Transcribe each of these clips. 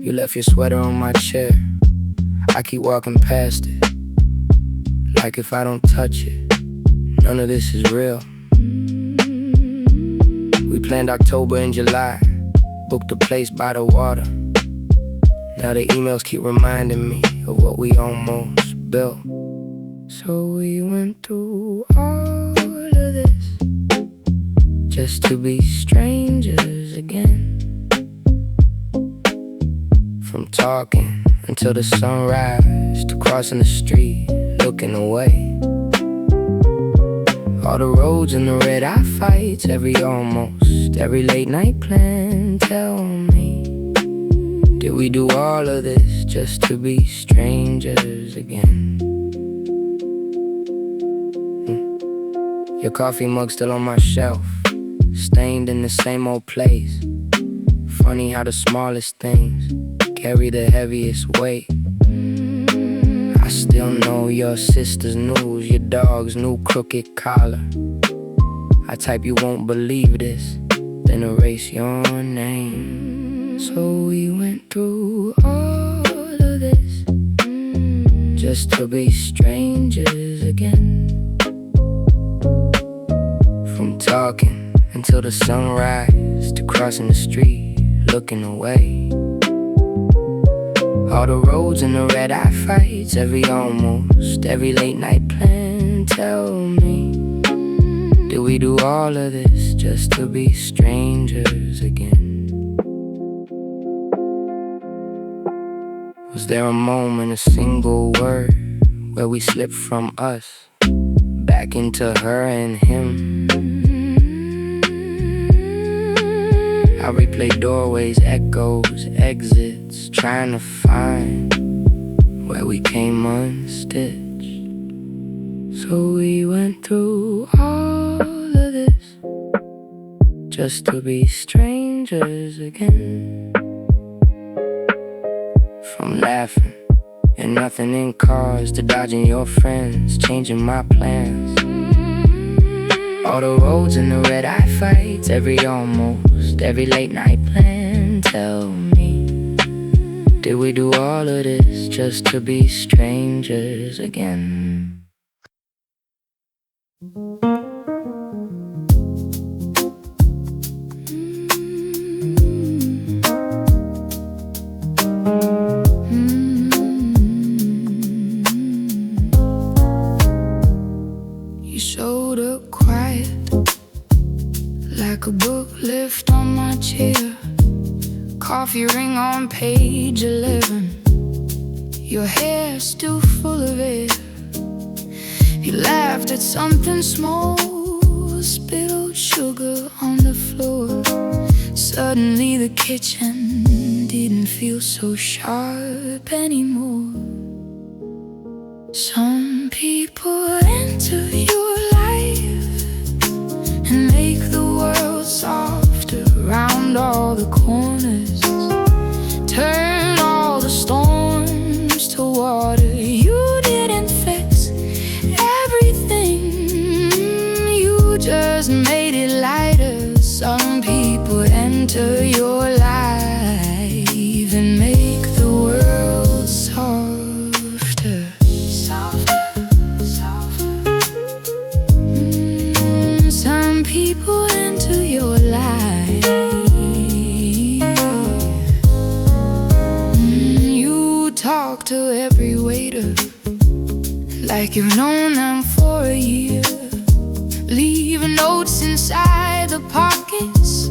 You left your sweater on my chair. I keep walking past it, like if I don't touch it, none of this is real. We planned October and July, booked a place by the water. Now the emails keep reminding me of what we almost built. So we went through all of this just to be strangers again. From talking until the sunrise, to crossing the street, looking away. All the roads and the red-eye fights, every late night plan. Tell me, did we do all of this just to be strangers again? Your coffee mug still on my shelf, stained in the same old place. Funny how the smallest things carry the heaviest weight. I still know your sister's news, your dog's new crooked collar. I type you won't believe this, then erase your name. So we went through all of this just to be strangers again. From talking until the sunrise, to crossing the street, looking away. All the roads and the red-eye fights, every late night plan. Tell me, did we do all of this just to be strangers again? Was there a moment, a single word, where we slipped from us back into her and him? I replay doorways, echoes, exits, trying to find where we came unstitched. So we went through all of this just to be strangers again. From laughing and nothing in cars, to dodging your friends, changing my plans. All the roads and the red-eye fights, every late night plan. Tell me, did we do all of this just to be strangers again? You showed up quiet, like a book left on my chair. Coffee ring on page 11. Your hair still full of air. You laughed at something small, spilled sugar on the floor. Suddenly the kitchen didn't feel so sharp anymore. Some people enter your life and make the world softer around all the corners. Turn all the storms to water. You didn't fix everything, you just made it lighter. Some people enter your life and make the world softer. Some people enter your life. You talk to every waiter like you've known them for a year. Leave notes inside the pockets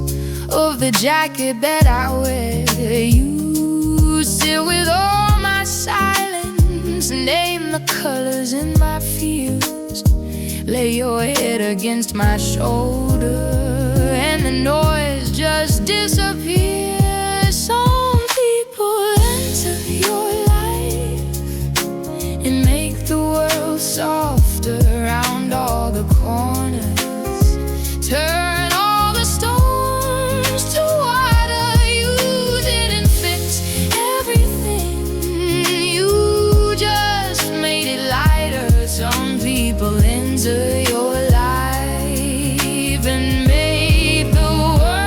of the jacket that I wear. You sit with all my silence, name the colors in my fields. Lay your head against my shoulder and the noise just disappears. Some people enter your life and make the world softer around all the corners. Turn all the storms to water. You didn't fix everything, you just made it lighter. Some people enter your life and make the world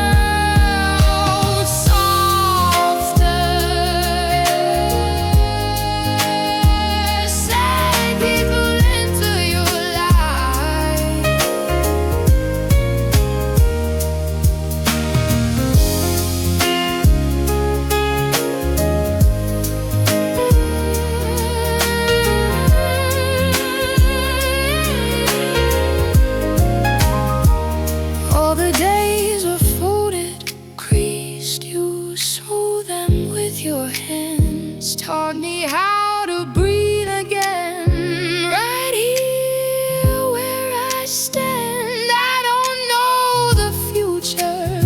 the days were folded, creased. You sew them with your hands, taught me how to breathe again. Right here where I stand, I don't know the future,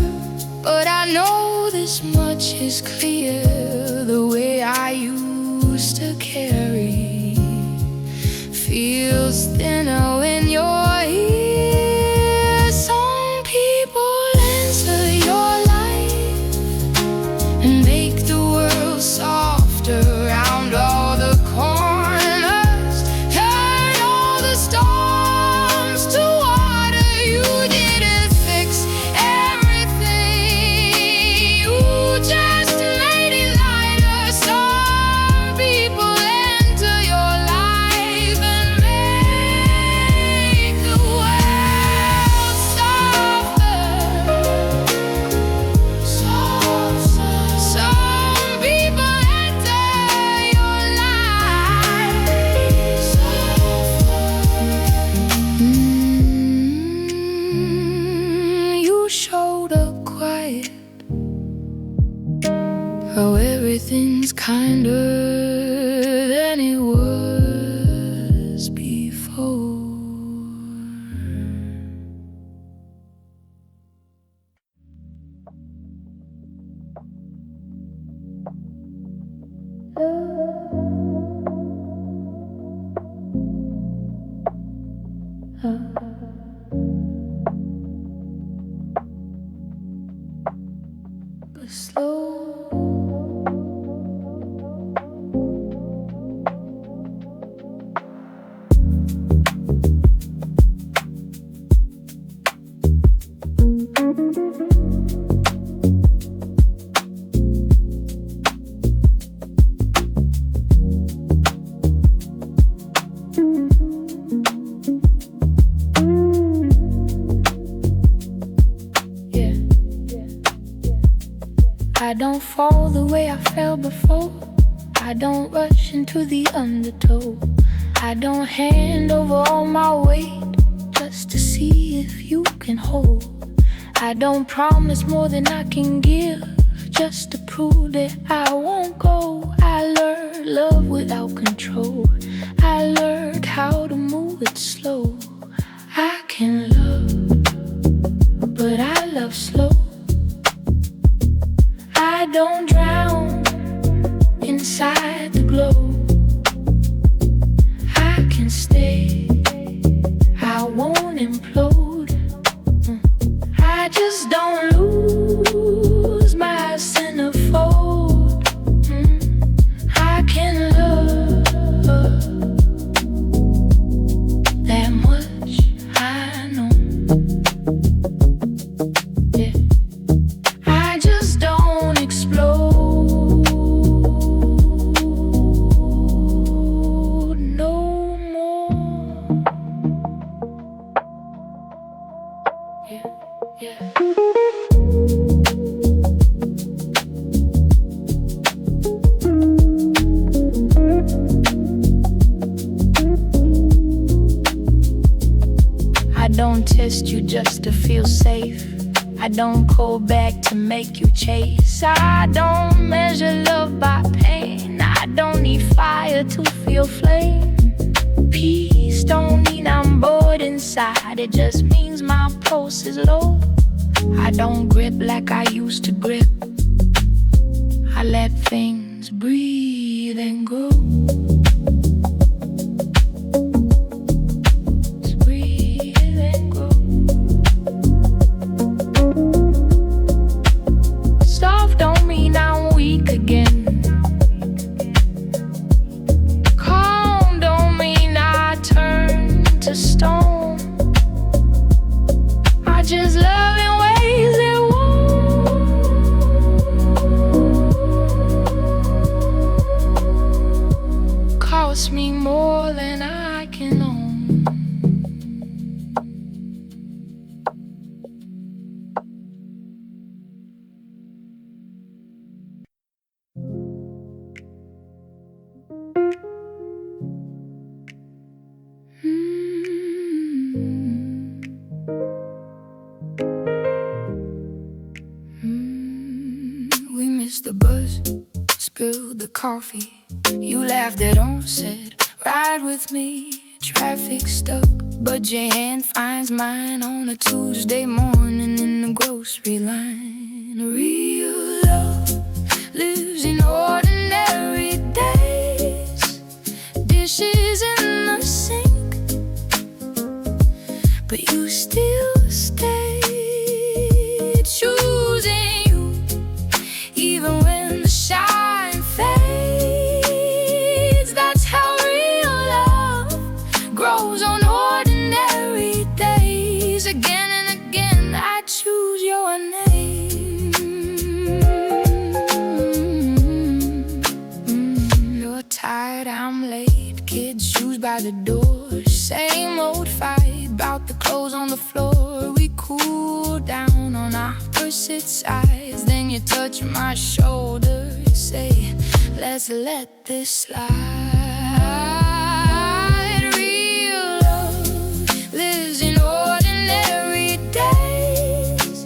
but I know this much is clear. The way I used to carry feels thinner when you're here. Some people enter your life and make the world softer around all the corners, turn all the storms to water. You didn't fix everything, you just made it lighter. Some people enter your life and make the world softer. Some people enter your life. You showed up quiet, how everything's kinder than it was before. But slow. I don't fall the way I fell before. I don't rush into the undertow. I don't hand over all my weight just to see if you can hold. I don't promise more than I can give just to prove that I won't go. I learned love without control. I learned how to move it slow. I can love, but I love slow. I don't drown inside the glow. I can stay, I won't implode. I just don't lose my centerfold. I can love that much, I know. Yeah. I just don't explode no more. Yeah. I don't test you just to feel safe. I don't call back to make you chase. I don't measure love by pain. I don't need fire to feel flame. Peace don't mean I'm bored inside. It just means my pulse is low. I don't grip like I used to grip. I let things breathe and grow. missed the bus, spilled the coffee. You laughed at on, said, ride with me. Traffic stuck, but your hand finds mine on a Tuesday morning in the grocery line. Real love lives in ordinary days. Dishes in the sink, but you still stay. Choosing you, even when the shine fades. That's how real love grows on ordinary days. Again and again I choose your name. You're tired, I'm late. Kids' shoes by the door. Same old fight about the clothes on the floor. We cool down on opposite sides. Then you touch my shoulder, say, let's let this slide. Real love lives in ordinary days.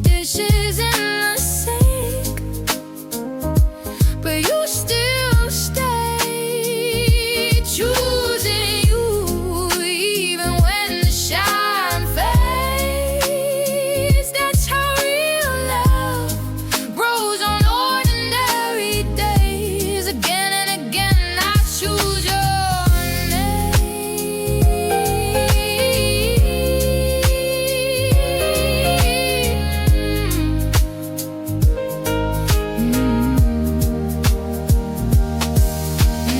Dishes in the sink, but you still stay. Choosing you, even when the shine fades. That's how real love grows on ordinary days. Again and again I choose your name.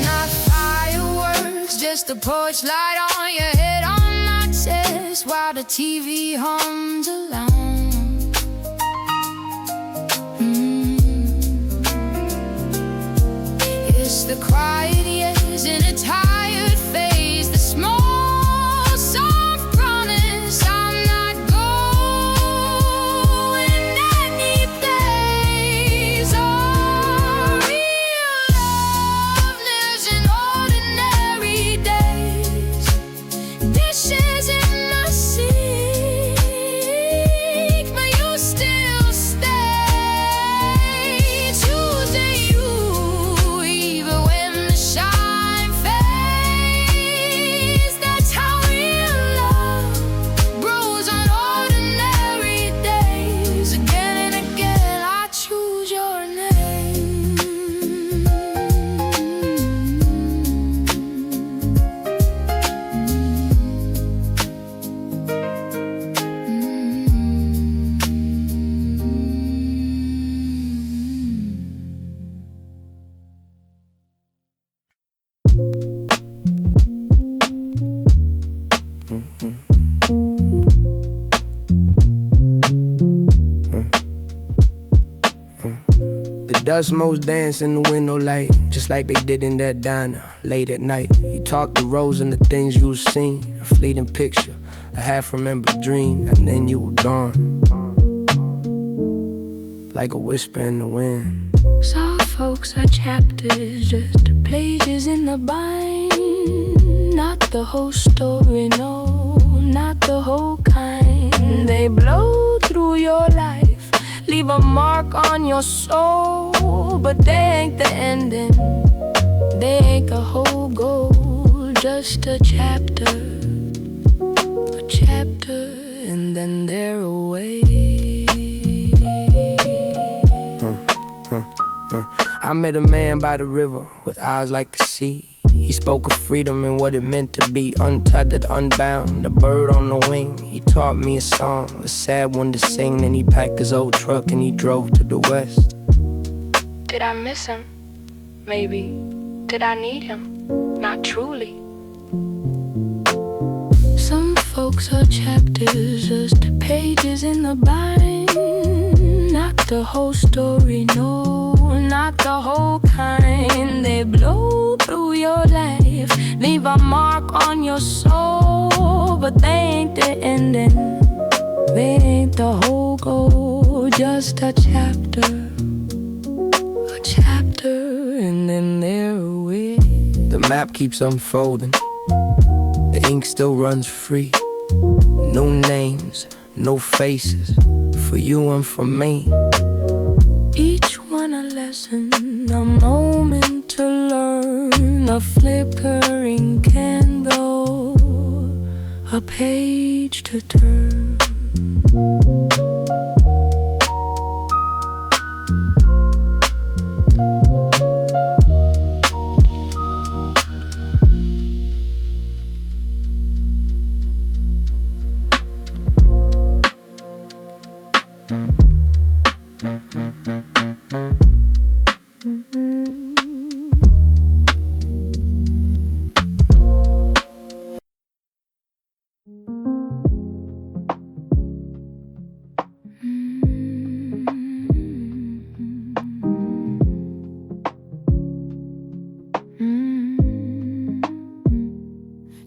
Not fireworks, just a porch light on your head, on my chest, while the TV hums along. It's the quiet years in a tired face, the small, soft promise I'm not going any place. Oh, real love lives in ordinary days. Dishes in the sink, but you still stay. Choosing you, even when the shine fades. That's how real love grows on ordinary days. Again and again I choose your name. The dust motes dance in the window light, just like they did in that diner late at night. You talked the roads and the things you've seen, a fleeting picture, a half-remembered dream, and then you were gone, like a whisper in the wind. Some folks are chapters, just pages in the bind. Not the whole story, no, not the whole kind. They blow through your life, leave a mark on your soul, but they ain't the ending, they ain't the whole goal. Just a chapter, and then they're away. I met a man by the river with eyes like the sea. He spoke of freedom and what it meant to be untethered, unbound, a bird on the wing. He taught me a song, a sad one to sing. Then he packed his old truck and he drove to the west. Did I miss him? Maybe. Did I need him? Not truly. Some folks are chapters, just pages in the bind. Not the whole story, no, not the whole kind. They blow through your life, leave a mark on your soul, but they ain't the ending, they ain't the whole goal. Just a chapter, and then they're away. The map keeps unfolding, the ink still runs free. No names, no faces, for you and for me. Each one a a moment to learn, a flickering candle, a page to turn.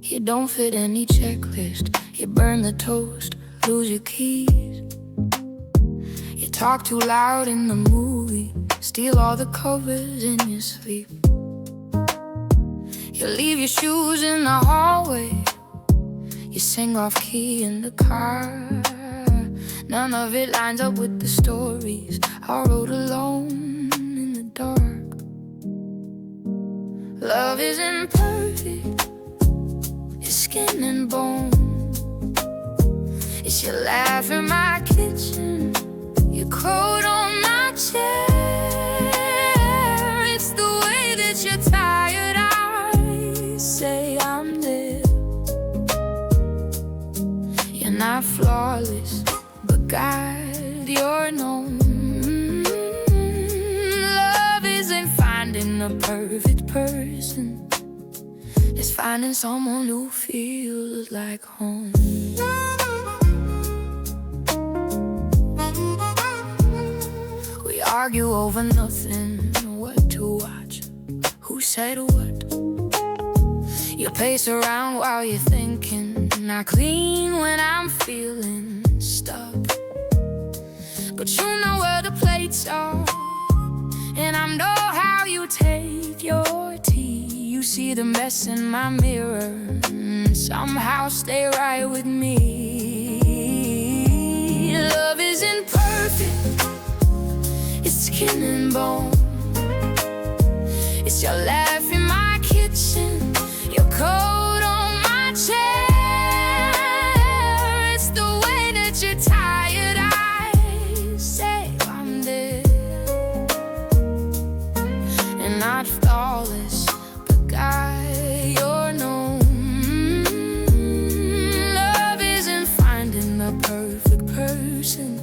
You don't fit any checklist. You burn the toast, lose your keys. You talk too loud in the movie, steal all the covers in your sleep. You leave your shoes in the hallway, you sing off key in the car. None of it lines up with the stories I wrote alone in the dark. Love isn't perfect, it's skin and bone. It's your laugh in my kitchen, your coat on my chair. It's the way that your tired eyes say I'm there. You're not flawless, but God, you're known. Love isn't finding the perfect person, it's finding someone who feels like home. We argue over nothing, what to watch, who said what. You pace around while you're thinking, I clean when I'm feeling stuck. But you know where the plates are, and I know how you take your tea. You see the mess in my mirror, somehow stay right with me. Love isn't perfect, it's skin and bone. It's your laugh in my kitchen, your coat on my chair. It's the way that your tired eyes say I'm there. And not flawless, but God, you're known. Love isn't finding the perfect person,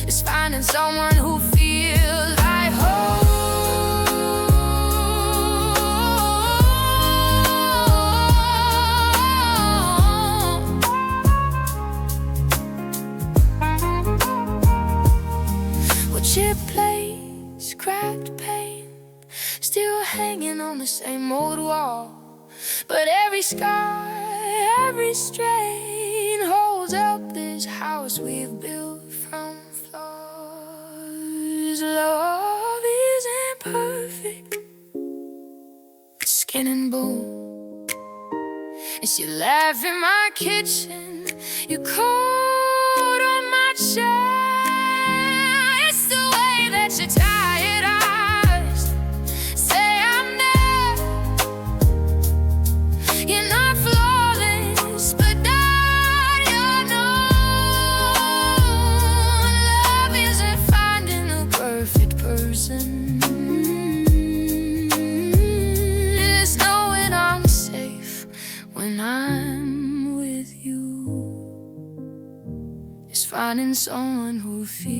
it's finding someone who feels like home. Chipped plates, cracked paint, still hanging on the same old wall. But every scar, every strain holds up this house we've built from flaws. Love isn't perfect, it's skin and bone. It's your laugh in my kitchen, your coat on my chair. Your tired eyes say I'm there. You're not flawless, but that you're known. Love isn't finding the perfect person, it's knowing I'm safe when I'm with you. It's finding someone who feels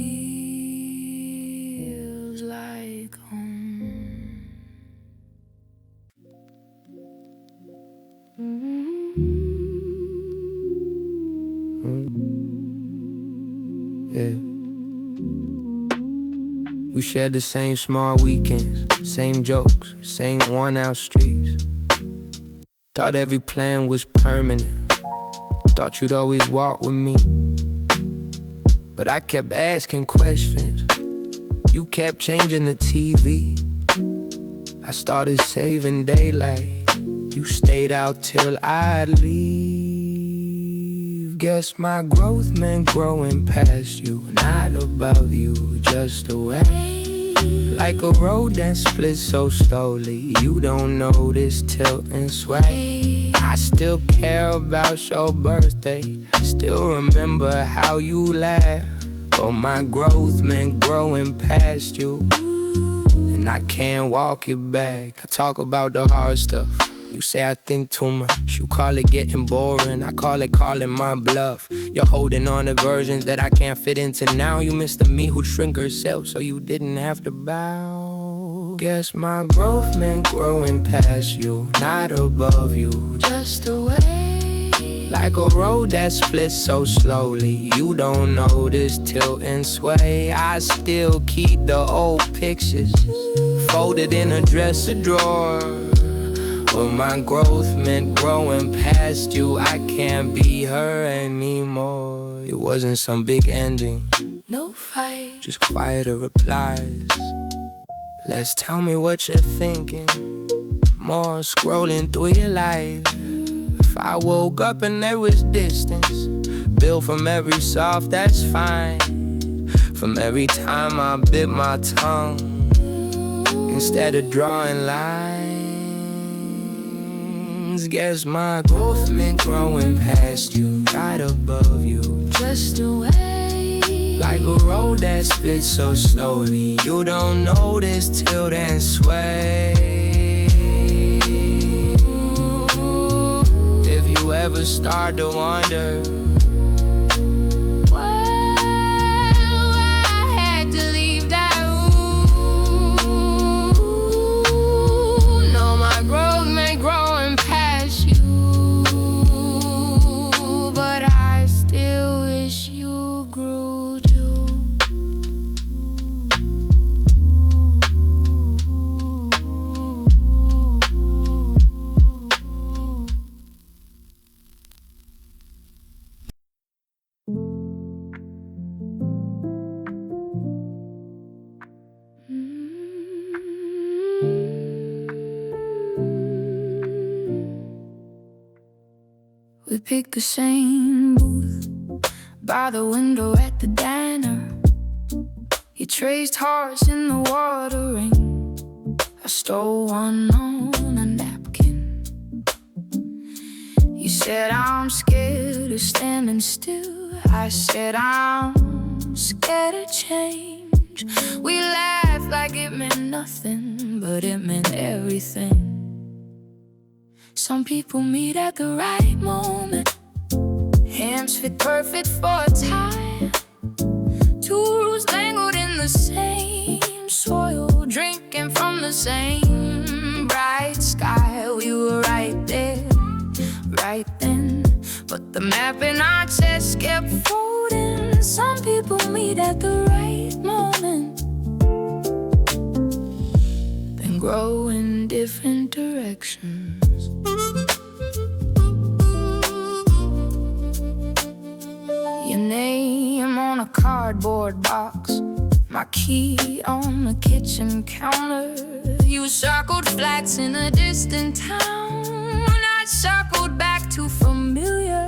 like home. Yeah. We shared the same small weekends, same jokes, same worn-out streets. Thought every plan was permanent, thought you'd always walk with me. But I kept asking questions, you kept changing the TV. I started saving daylight, you stayed out till I'd leave. Guess my growth meant growing past you, not above you, just away. Like a road that splits so slowly, you don't notice tilt and sway. I still care about your birthday, still remember how you laughed. But my growth meant growing past you, and I can't walk it back. I talk about the hard stuff, you say I think too much. You call it getting boring, I call it calling my bluff. You're holding on to versions that I can't fit into now. You miss the me who'd shrink herself so you didn't have to bow. Guess my growth meant growing past you, not above you, just away. Like a road that splits so slowly, you don't notice tilt and sway. I still keep the old pictures folded in a dresser drawer. But my growth meant growing past you. I can't be her anymore. It wasn't some big ending, no fight, just quieter replies. Less tell me what you're thinking, more scrolling through your life. If I woke up and there was distance, built from every soft, that's fine. From every time I bit my tongue, instead of drawing lines. Guess my growth meant growing past you, right above you, just away. Like a road that splits so slowly, you don't notice till then sway. If you ever start to wonder, we picked the same booth by the window at the diner. You traced hearts in the watering, I stole one on a napkin. You said I'm scared of standing still, I said I'm scared of change. We laughed like it meant nothing, but it meant everything. Some people meet at the right moment, hands fit perfect for a tie. Two roots tangled in the same soil, drinking from the same bright sky. We were right there, right then, but the map in our chest kept folding. Some people meet at the right moment, then grow in different directions. Your name on a cardboard box, my key on the kitchen counter. You circled flats in a distant town, I circled back to familiar.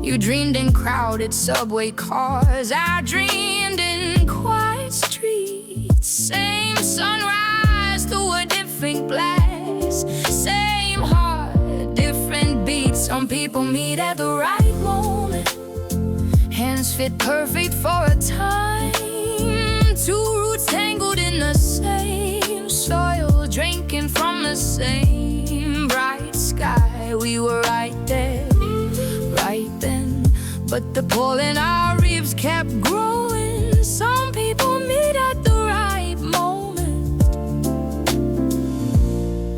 You dreamed in crowded subway cars, I dreamed in quiet streets. Same sunrise through a different glass, same heart, different beats. Some people meet at the right moment, hands fit perfect for a time. Two roots tangled in the same soil, drinking from the same bright sky. We were right there, right then, but the pull in our ribs kept growing. Some people meet at the right moment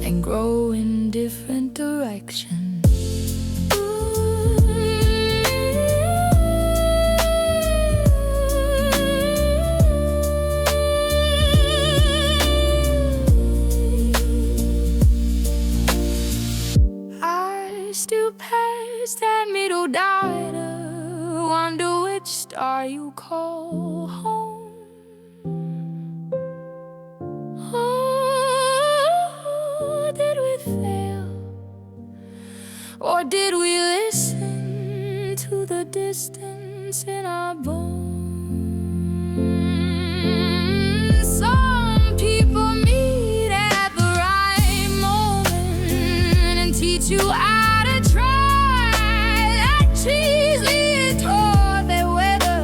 and grow in different directions. Still past that middle diner, wonder which star you call home. Oh, did we fail, or did we listen to the distance in our bones? teach you how to try. Like trees we tore their weather,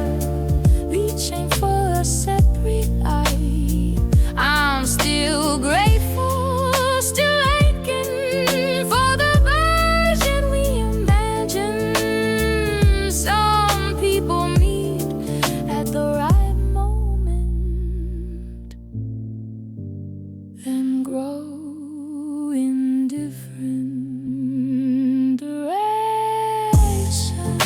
reaching for a separate light. I'm still grateful, still aching for the version we imagined. Some people meet at the right moment, then grow in different directions.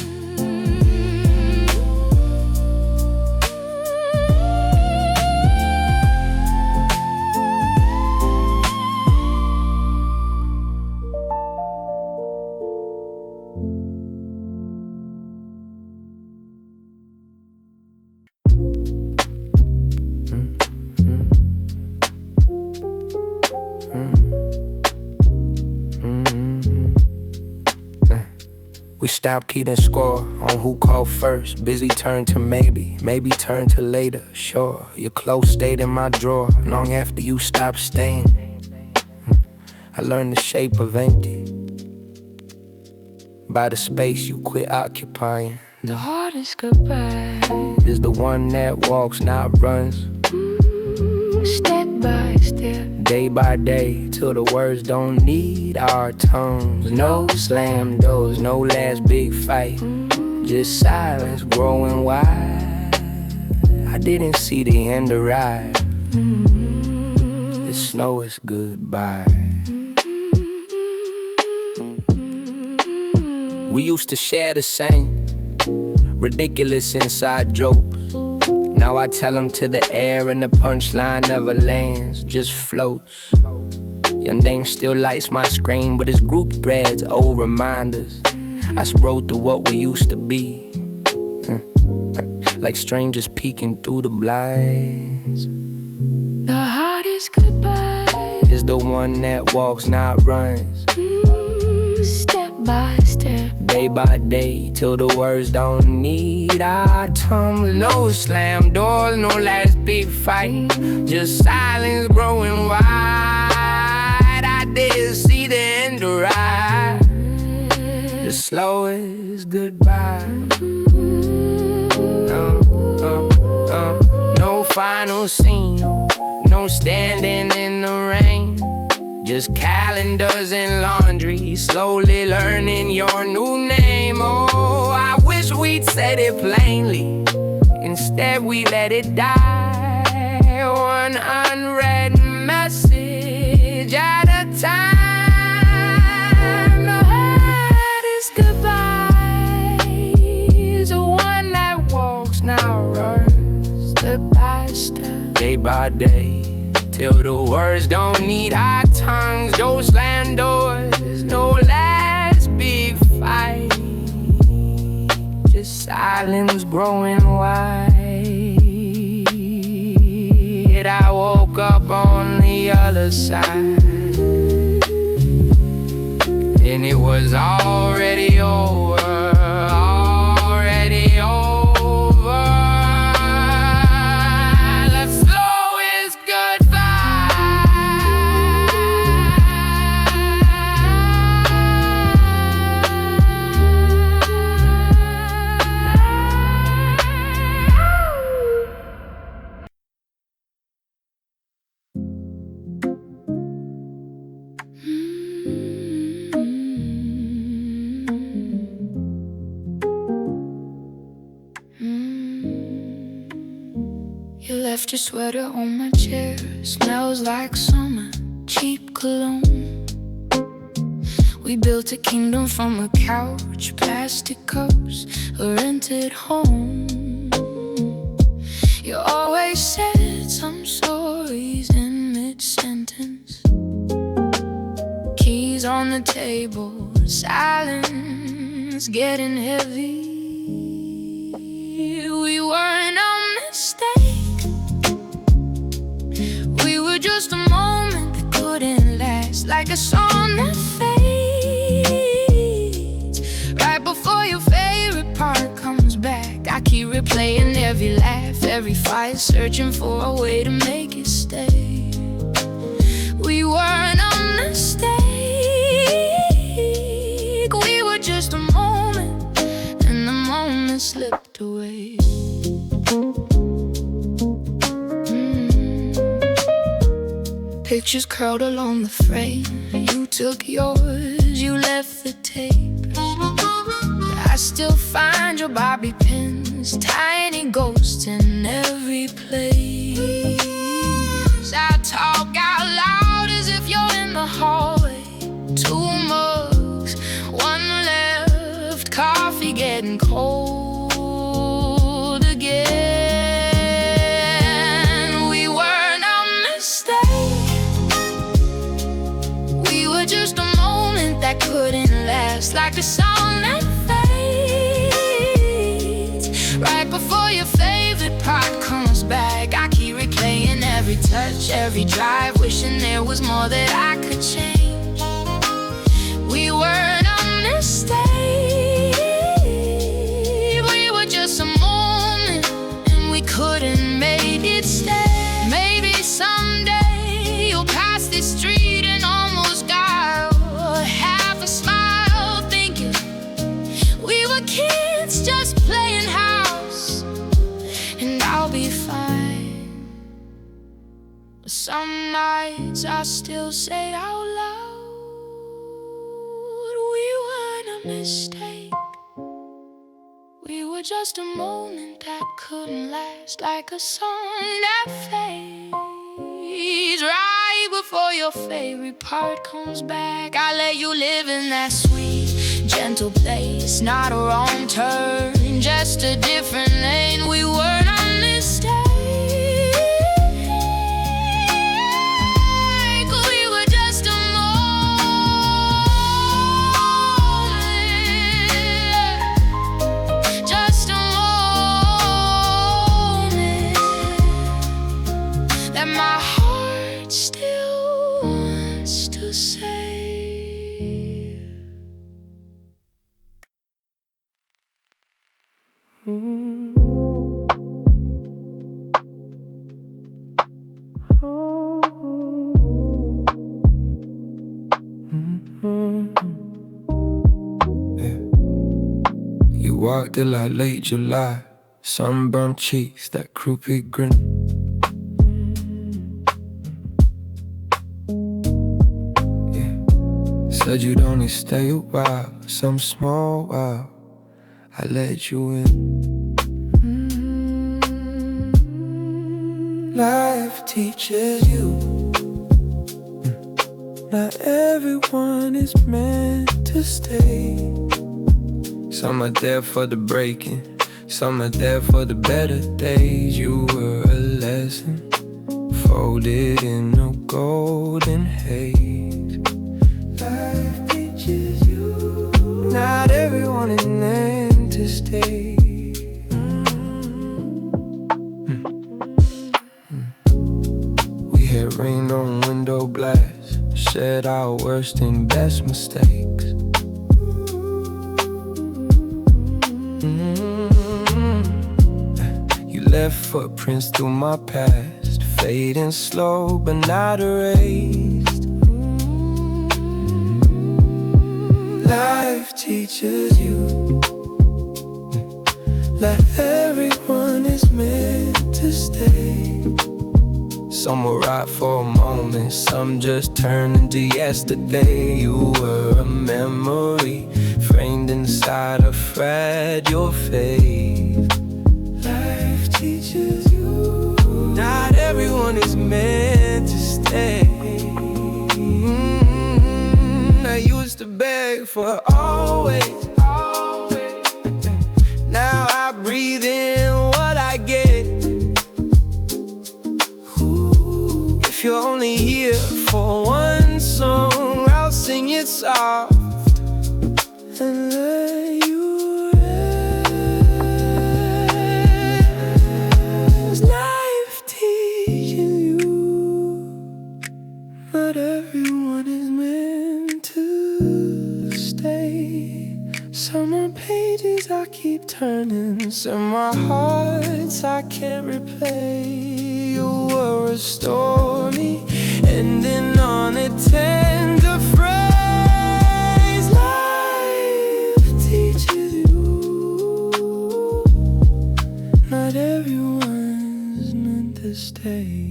We stopped keeping score on who called first. Busy turned to maybe, maybe turned to later. Sure, your clothes stayed in my drawer long after you stopped staying. I learned the shape of empty by the space you quit occupying. The hardest goodbye Is the one that walks, not runs. step by step, Day by day, till the words don't need our tongues. No slam doors, no last big fight, just silence growing wide. I didn't see the end arrive. The slowest goodbye. We used to share the same ridiculous inside jokes. Now I tell them to the air and the punchline never lands, just floats. Your name still lights my screen, but it's group threads, old reminders. I scroll through what we used to be, like strangers peeking through the blinds. the hardest goodbye Is the one that walks, not runs. step by step, Day by day, till the words don't need our tongues. No slam doors, no last big fight, just silence growing wide. I didn't see the end arrive. The slowest goodbye. No final scene, no standing in the rain, just calendars and laundry, slowly learning your new name. Oh, I wish we'd said it plainly. Instead we let it die, one unread message at a time. The hardest goodbye is the one that walks, now runs, step by step, day by day, till the words don't need our tongues. No slam doors, no last big fight, just silence growing wide. I woke up on the other side, and it was already over, already over. The slowest You left your sweater on my chair, smells like summer, cheap cologne. We built a kingdom from a couch, plastic cups, a rented home. You always said some stories in mid-sentence. Keys on the table, silence getting heavy. We weren't a mistake, we were just a moment that couldn't last, like a song that fades right before your favorite part comes back. I keep replaying every laugh, every fight, searching for a way to make it stay. We weren't a mistake, Pictures curled along the frame. You took yours, you left the tape. I still find your bobby pins, tiny ghosts in every place. I talk out loud as if you're in the hallway. 2 mugs, 1 left, coffee getting cold again. We weren't a mistake. We were just a moment that couldn't last, like a song that fades right before your favorite part comes back. I keep replaying every touch, every drive, wishing there was more that I could change. We weren't a mistake. We were just a moment, and we couldn't make it stay. Maybe someday you'll pass this street and almost got half a smile, thinking we were kids just playing house, and I'll be fine. Some nights I still say out loud, we weren't a mistake. We were just a moment that couldn't last, like a song that fades right before your favorite part comes back. I let you live in that sweet, gentle place. Not a wrong turn, just a different lane. We weren't a mistake. We were just a moment, just a moment that my heart still wants to say. You walked till like late July, sunburned cheeks, that croupy grin. Yeah, said you'd only stay a while, some small while. I let you in. Life teaches you not everyone is meant to stay. Some are there for the breaking, some are there for the better days. You were a lesson folded in a golden haze. Life teaches you not everyone is meant to stay. We had rain on window glass, shared our worst and best mistakes. You left footprints through my past, fading slow but not erased. Life teaches you that everyone is meant to stay. Some will ride for a moment, some just turn into yesterday. You were a memory framed inside a fragile faith. Life teaches you not everyone is meant to stay. I used to beg for always. Now I breathe in what I get. If you're only here for one song, I'll sing it soft and let you rest. Life teaches you not everyone is meant to stay. Some are pages I keep turning, some are hearts I can't replay. You will restore me, ending on a tender phrase. Life teaches you Not everyone's meant to stay.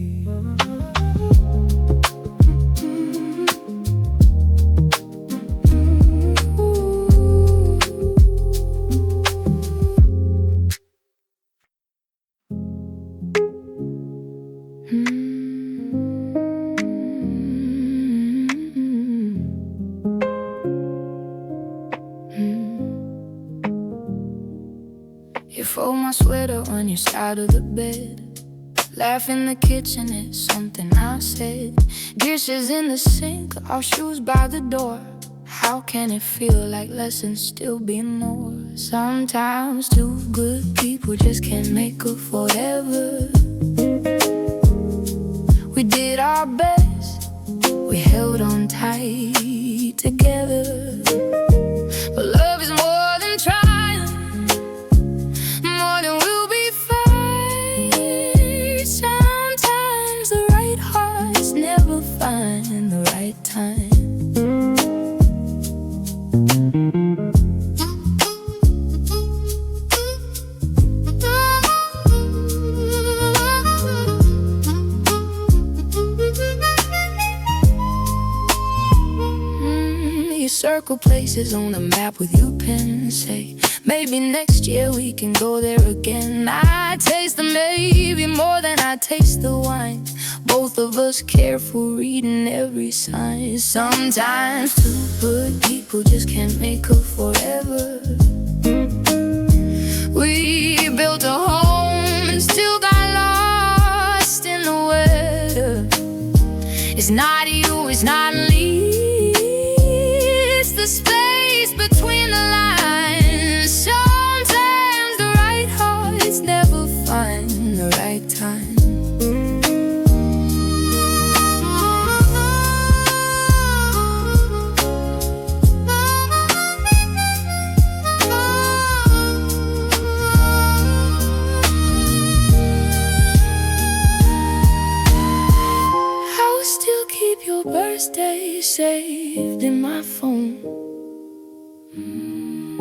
You fold my sweater on your side of the bed. Laugh in the kitchen at something I said. Dishes in the sink, our shoes by the door. How can it feel like less and still be more? Sometimes two good people just can't make up forever. We did our best, we held on tight together. But love is more than trying, more than we'll be fine. Sometimes the right hearts never find the right time. Circle places on the map with your pen. Say, maybe next year we can go there again. I taste the maybe more than I taste the wine. Both of us careful reading every sign. Sometimes two good people just can't make up forever. We built a home and still got lost in the weather. It's not you, it's not me, the space between the lines. Sometimes the right hearts never find the right time. I'll still keep your birthday saved in my phone.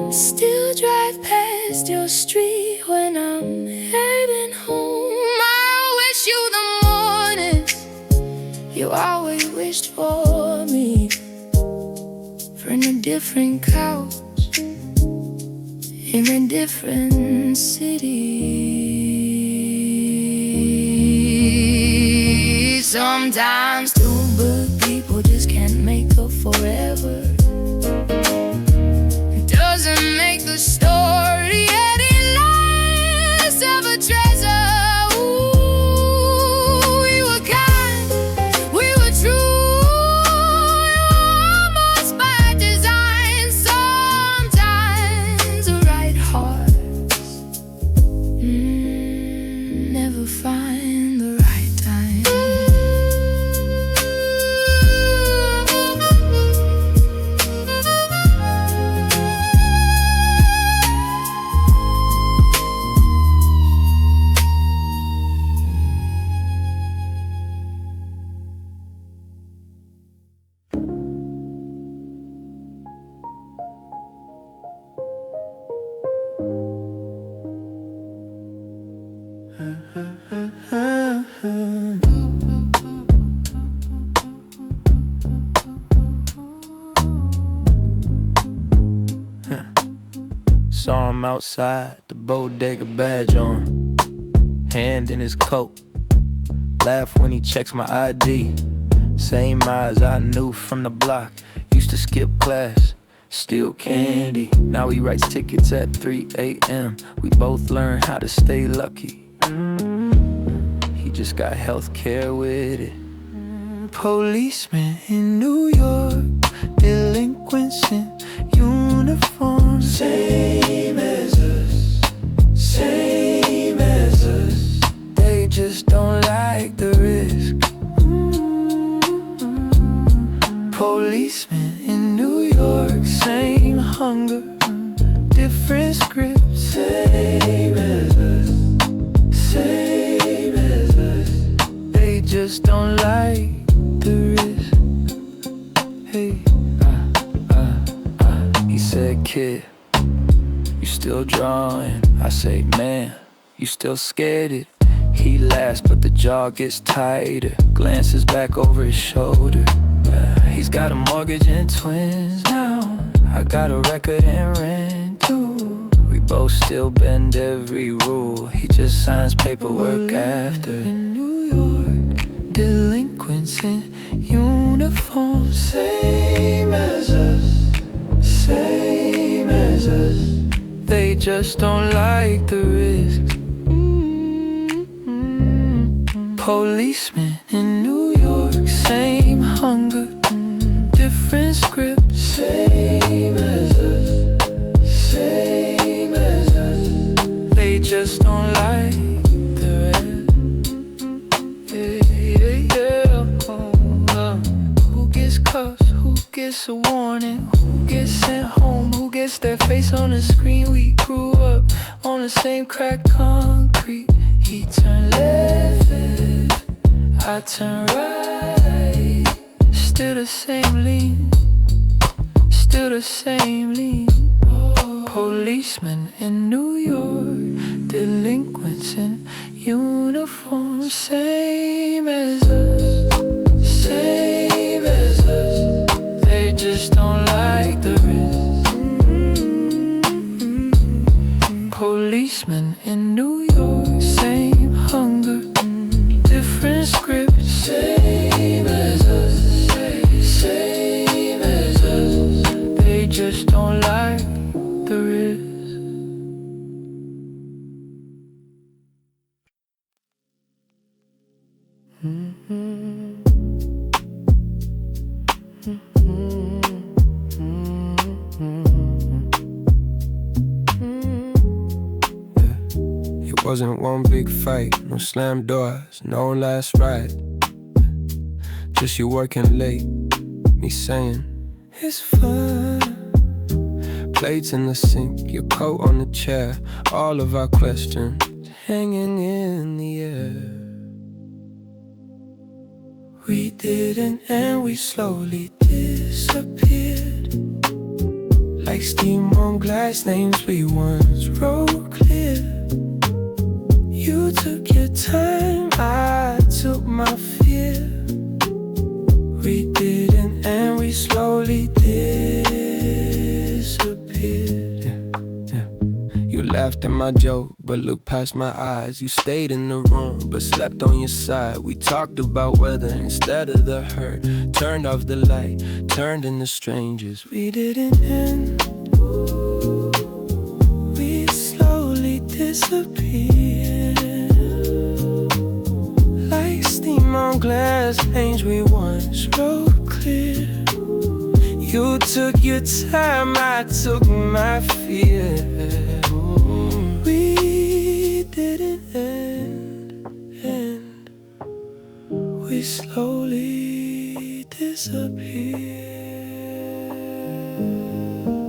Still drive past your street when I'm heading home. I wish you the mornings you always wished for me, for in a different couch, in a different city. Sometimes two good people just can't make up forever. Doesn't make the story any less of a treasure. Ooh, we were kind, we were true, almost by design. Sometimes the right hearts never find the right time. Saw him outside, the bodega badge on, hand in his coat. Laugh when he checks my ID. Same eyes I knew from the block. Used to skip class, steal candy. Now he writes tickets at 3 a.m. We both learn how to stay lucky. He just got health care with it. Policemen in New York, delinquents in uniform. Same as us, same as us. They just don't like the risk. Policemen in New York, same hunger, different scripts. Same as us, same as us. They just don't like the risk. Hey, he said, kid, you still drawing? I say, man, You still scared it. He laughs, but the jaw gets tighter. Glances back over his shoulder. He's got a mortgage and twins now. I got a record and rent too. We both still bend every rule. He just signs paperwork after. In New York, delinquents in uniform, same as us, same as us. They just don't like the risks. Policemen in New York, same hunger, different script, same as us, same as us. They just don't like the rest. Who gets cuffs? Who gets a warning? Who gets sent home? Who gets their face on the screen? We grew up on the same cracked concrete. He turned left, I turn right. Still the same lean, still the same lean. Policemen in New York, delinquents in uniform, same as us, same as us. They just don't like the risk. Policemen in New York, same hunger, different script, same as us, same as us. They just don't like the risk. It wasn't one big fight, no slam doors, no last ride. Just you working late, me saying it's fine. Plates in the sink, your coat on the chair, all of our questions hanging in the air. We didn't and we slowly disappeared, like steam on glass, names we once wrote clear. You took your time, I took my fear. We didn't and we slowly disappeared. You laughed at my joke, but looked past my eyes. You stayed in the room, but slept on your side. We talked about weather instead of the hurt. Turned off the light, turned into strangers. We didn't end, we slowly disappeared, like steam on glass, names we once wrote clear. You took your time, I took my fear. We didn't end, we slowly disappeared.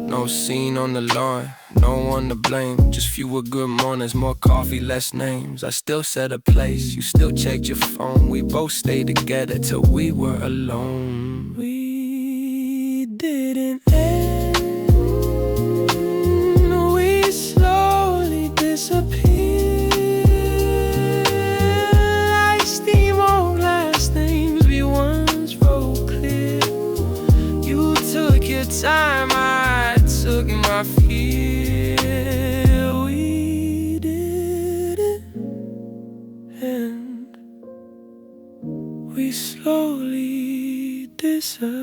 No scene on the lawn, no one to blame. Just fewer good mornings, more coffee, less names. I still set a place, you still checked your phone. We both stayed together till we were alone. We didn't end, we slowly disappeared, like steam on glass, names we once wrote clear. You took your time, I took my fear. We didn't end, we slowly disappeared.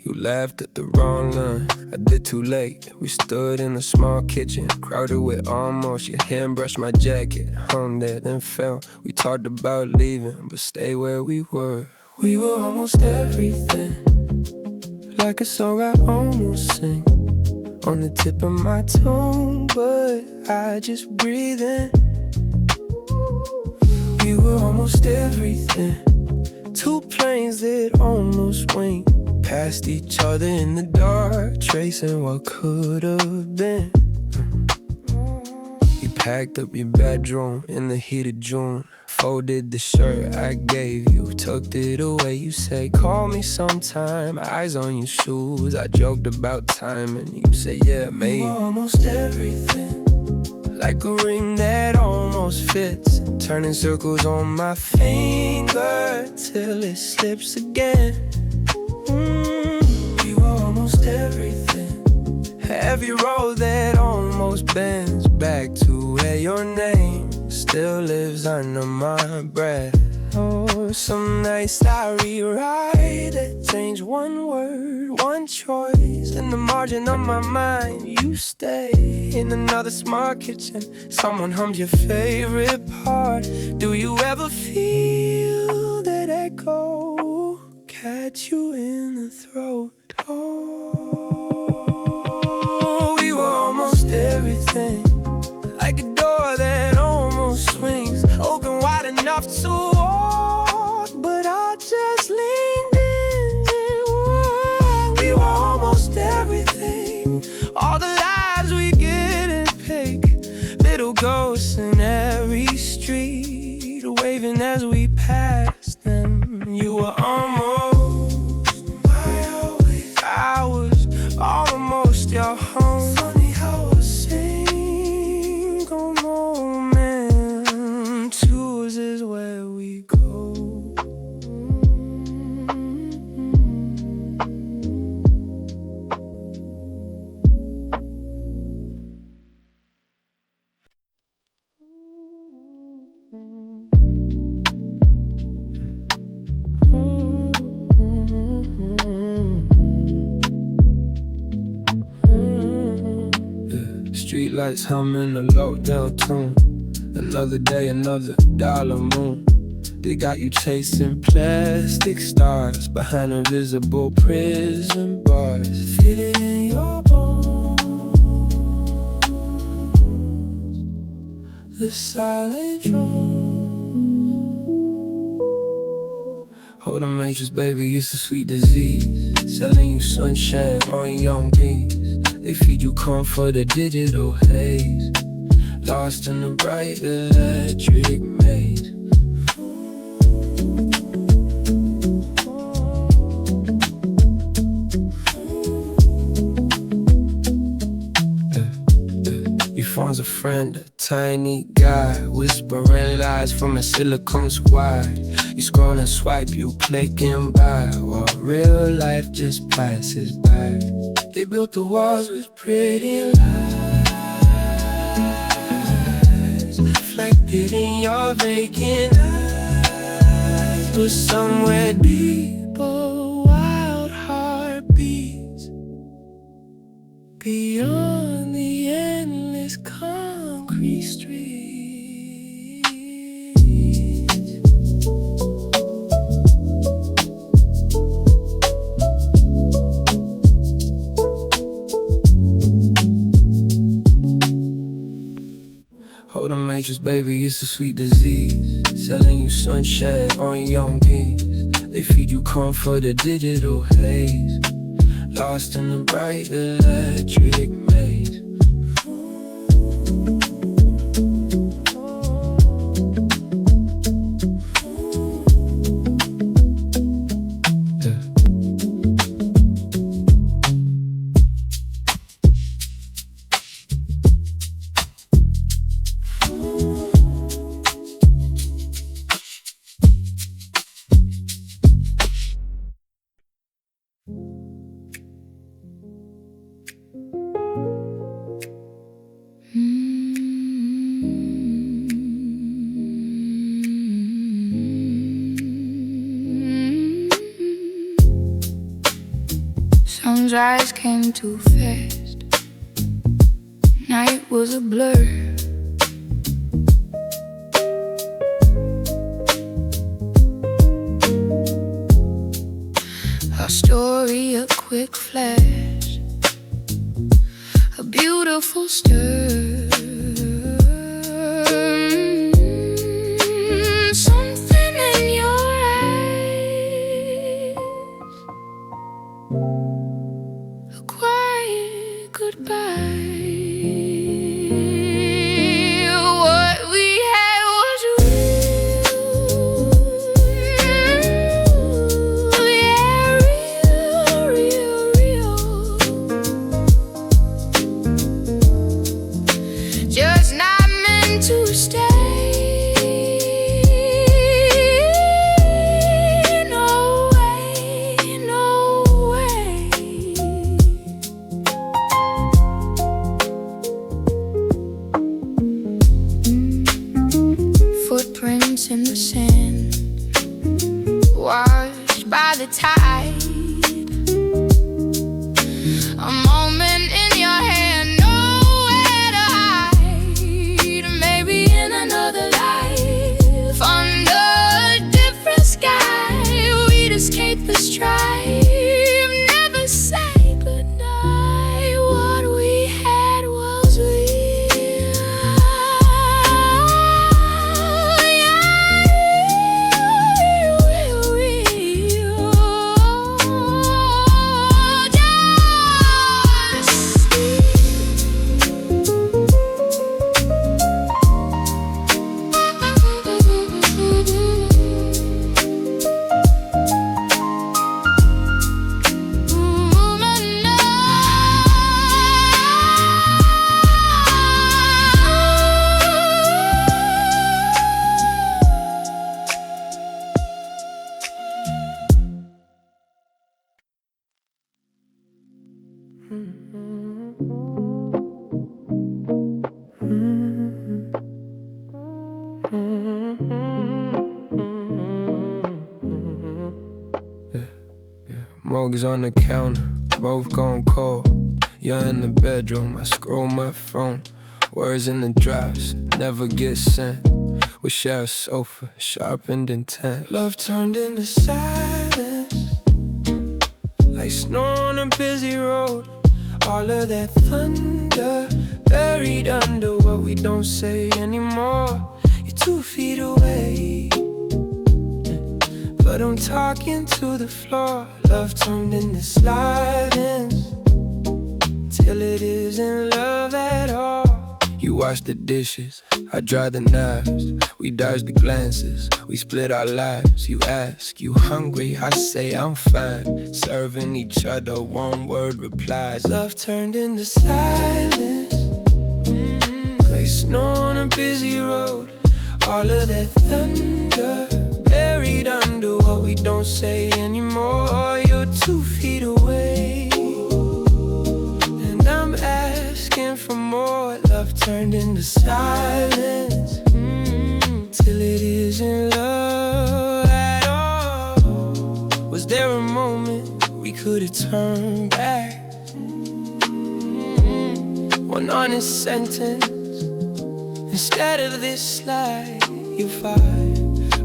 You laughed at the wrong line, I did too late. We stood in a small kitchen, crowded with almost. Your hand brushed my jacket, hung there, then fell. We talked about leaving, but stay where we were. We were almost everything, like a song I almost sing, on the tip of my tongue, but I just breathe in. We were almost everything, two planes that almost wing past each other in the dark, tracing what could have been. Packed up your bedroom in the heat of June. Folded the shirt I gave you, tucked it away. You say, call me sometime, eyes on your shoes. I joked about time and you say, yeah, maybe. Almost everything, like a ring that almost fits, turning circles on my finger till it slips again. You are almost everything, heavy road that almost bends back to where your name still lives under my breath. Oh, some nights I rewrite it, change one word, one choice. In the margin of my mind, you stay in another smart kitchen. Someone hums your favorite part. Do you ever feel that echo catch you in the throat? Oh, we were almost everything, like a door that almost swings open wide enough to walk, but I just leaned in. We were almost everything, all the lives we get and pick, little ghosts in every street, waving as we passed them. You were almost my always, I was almost your home. Funny how a single moment chooses where we go. Streetlights humming a low-down tune. Another day, another dollar moon. They got you chasing plastic stars behind invisible prison bars. Fitted in your bones, the silent drum. Hold on, matrix, baby, it's a sweet disease. Selling you sunshine on young bees. They feed you comfort, a digital haze, lost in the bright electric maze. You phone's a friend, a tiny guy, whispering lies from a silicone wide. You scroll and swipe, you clicking by, while real life just passes by. They built the walls with pretty lies, reflected in your vacant eyes. But somewhere deep, a wild heartbeats beyond the endless concrete streets. Hold on, matrix, baby, it's a sweet disease. Selling you sunshine on young bees. They feed you comfort, a digital haze, lost in the bright electric maze. Sunrise came too fast, night was a blur. A story, a quick flash, a beautiful stir. Something in your eyes, a quiet goodbye. footprints in the sand, washed by the tide. A moment in your hand, nowhere to hide. Maybe in another life, under a different sky, we'd escape the strife. Never say goodnight. What we had was real. Mugs on the counter, both gone cold. You're in the bedroom, I scroll my phone. Words in the drafts, never get sent. We share a sofa, sharpened intent. Love turned into silence, like snow on a busy road. All of that thunder, buried under what we don't say anymore. You're 2 feet away, but I'm talking to the floor. Love turned into silence, till it isn't love at all. You wash the dishes, I dry the knives. We dodge the glances, we split our lives. You ask, you hungry? I say I'm fine. Serving each other one word replies. Love turned into silence, like snow on a busy road. All of that thunder, buried under what we don't say anymore. You're 2 feet away, and I'm asking for more. Love turned into silence, till it isn't love at all. Was there a moment we could have turned back? One honest sentence instead of this lie. If I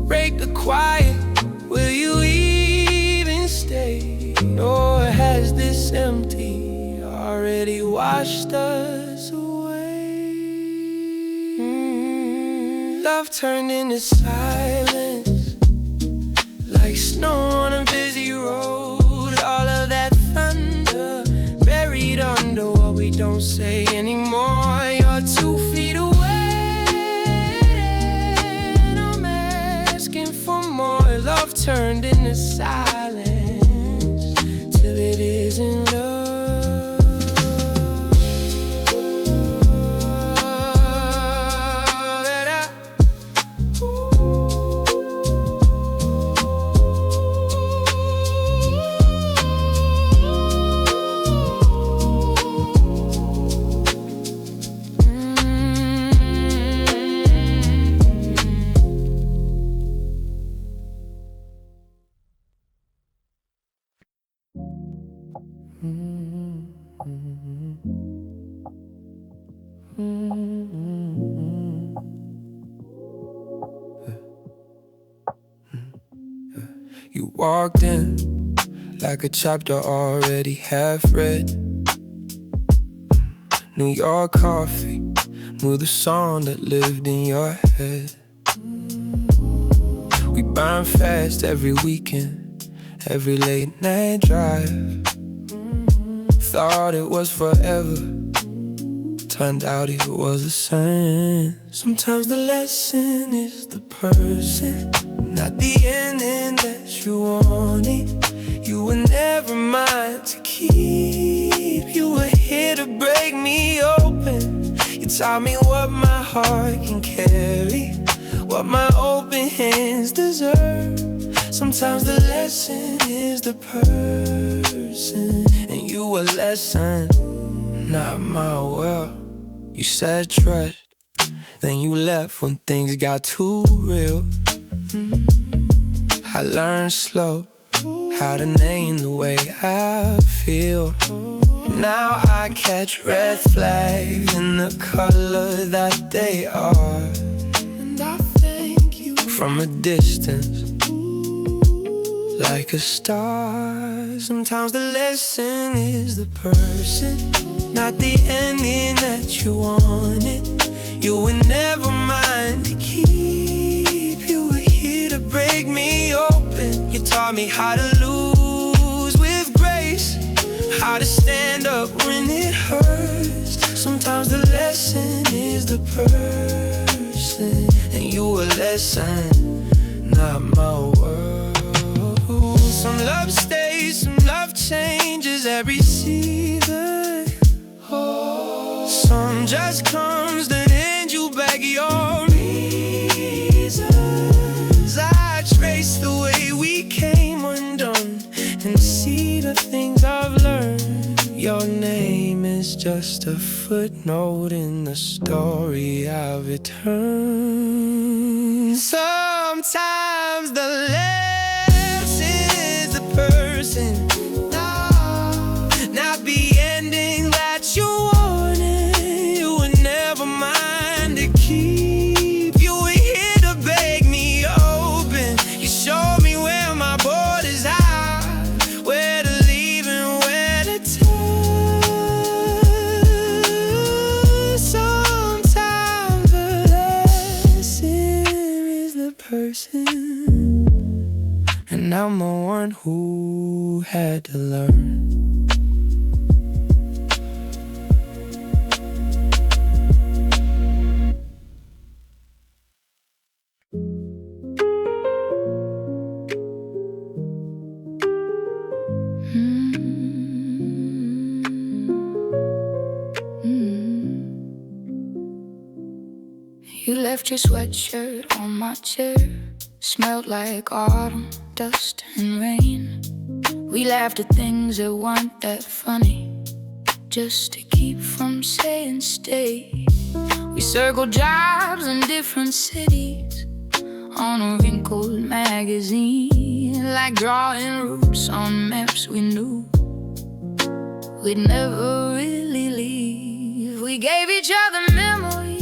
break the quiet, will you even stay? Or has this empty already washed us away? Love turned into silence, like snow on a busy road. All of that thunder, buried under what we don't say anymore. You're 2 feet away, love turned into silence, till it isn't love. You walked in like a chapter already half read. New York coffee, knew the song that lived in your head. We burn fast every weekend, every late night drive. Thought it was forever, turned out it was a sign. Sometimes the lesson is the person, not the ending that you wanted. You were never mine to keep. You were here to break me open. You taught me what my heart can carry, what my open hands deserve. Sometimes the lesson is the person, and you a lesson, not my world. You said trust, then you left when things got too real. I learned slow how to name the way I feel. Now I catch red flags in the color that they are. And I thank you from a distance, like a star. Sometimes the lesson is the person, not the ending that you wanted. You were never mine to keep. You were here to break me open. You taught me how to lose with grace, how to stand up when it hurts. Sometimes the lesson is the person, and you a lesson, not my world. Some love stays, some love changes every season. Some just comes, then hand you back your reasons. I trace the way we came undone and see the things I've learned. Your name is just a footnote in the story I've returned. Sometimes the lesson's the person, not the ending that you wanted. You were never mine to keep. You were here to beg me open. You showed me where my borders are, where to leave and where to turn. Sometimes the lesson is the person, and I'm the one who had to learn. You left your sweatshirt on my chair, smelled like autumn, dust and rain. We laughed at things that weren't that funny, just to keep from saying stay. We circled jobs in different cities on a wrinkled magazine, like drawing routes on maps we knew we'd never really leave. We gave each other memories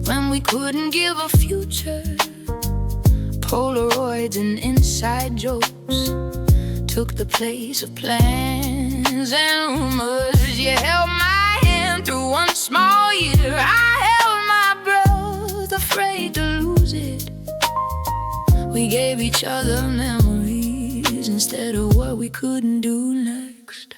when we couldn't give a future. Polaroids and inside jokes took the place of plans and rumors. You held my hand through one small year. I held my breath, afraid to lose it. We gave each other memories instead of what we couldn't do next.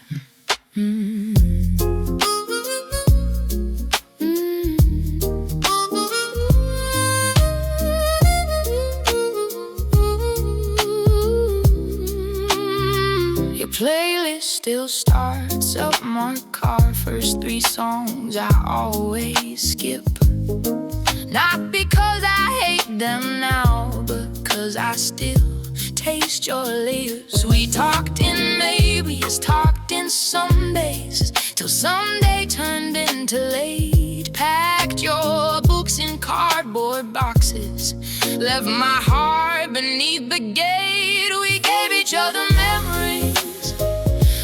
Playlist still starts up my car. First 3 songs I always skip, not because I hate them now, but cause I still taste your lips. We talked in maybes, talked in Sundays, till someday turned into late. Packed your books in cardboard boxes, left my heart beneath the gate. We gave each other memories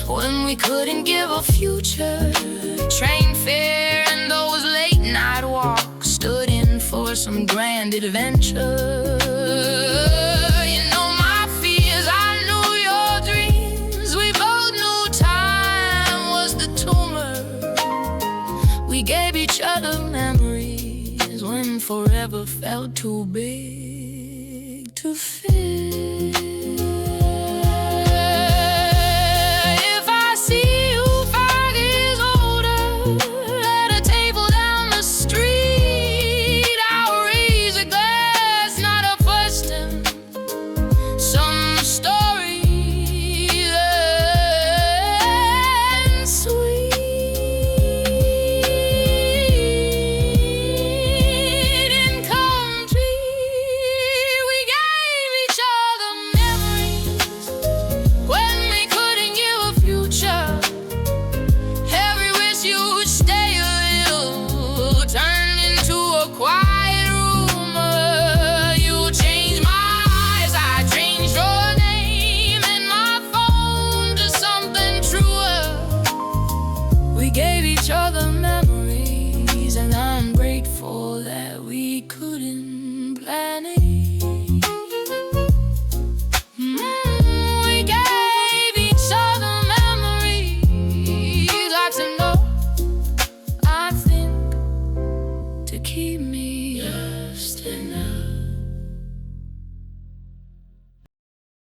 when we couldn't give a future. Train fare and those late night walks stood in for some grand adventure. You know my fears, I knew your dreams. We both knew time was the tumor. We gave each other memories when forever felt too big to fit.